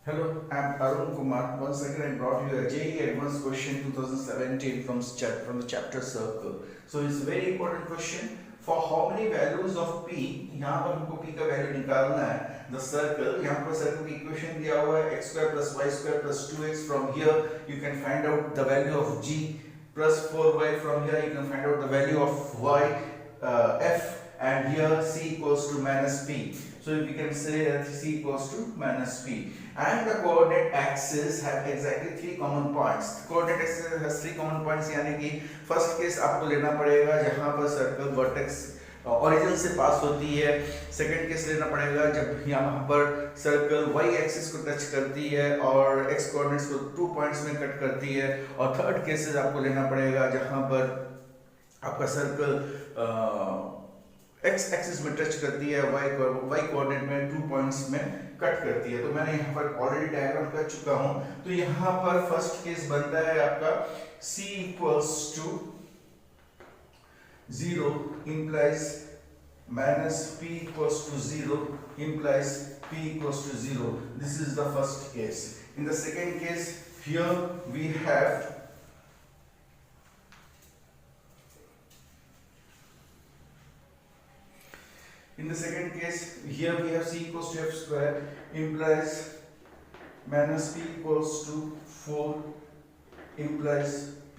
Hello, I'm Arun Kumar. Once again, I brought you a JEE Advanced question 2017 from the chapter Circle. So it's a very important question. For how many values of p? यहाँ पर हमको p का value निकालना है. The circle, यहाँ पर circle की equation दिया हुआ है x square plus y square plus 2x. From here you can find out the value of g plus 4y. From here you can find out the value of y, f, and here c equals to minus p. So we can say that c equals to minus p. And the coordinate axis have exactly three common points. Coordinate axis has three common points, यानी कि first case आपको लेना पड़ेगा जहां पर circle vertex origin से पास होती है. सेकंड केस लेना पड़ेगा जब यहाँ पर सर्कल y एक्सिस को टच करती है और x कोऑर्डिनेट्स को 2 पॉइंट्स में कट करती है. और थर्ड केसेस आपको लेना पड़ेगा जहां पर आपका सर्कल x एक्सिस में टच करती है, y कोऑर्डिनेट में 2 पॉइंट्स में कट करती है. तो मैंने यहाँ पर ऑलरेडी डायग्राम कर चुका हूँ. तो यहाँ पर फर्स्ट केस बनता है आपका c equals to 0 implies minus p equals to 0 implies p equals to 0. This is the first case. In the second case, here we have c equals to f square implies minus p equals to 4 implies p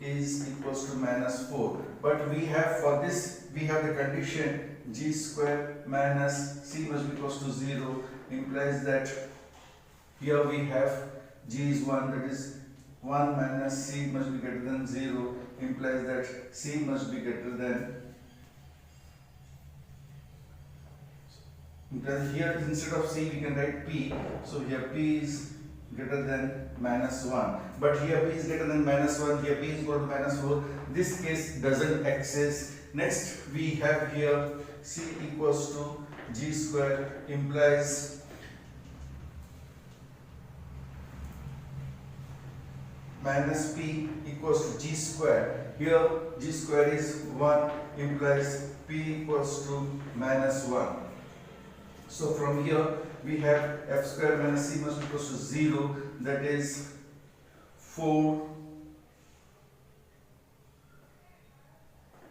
is equals to minus 4. But we have for this we have the condition g square minus c must be equals to 0 implies that here we have g is 1, that is 1 minus c must be greater than 0 implies that c must be greater than. Because here instead of c we can write p, so here p is greater than minus 1, but here p is greater than minus 1, here p is equal to minus 4. This case doesn't exist. Next we have here c equals to g square implies minus p equals to g square. Here g square is 1 implies p equals to minus 1. So from here we have f square minus c must be equals to 0, that is 4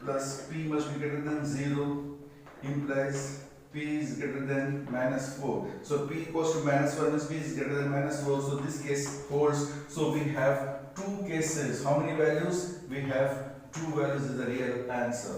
plus p must be greater than 0 implies p is greater than minus 4. So p equals to minus 1 means p is greater than minus 4. So this case holds. So we have two cases. How many values? We have two values is the real answer.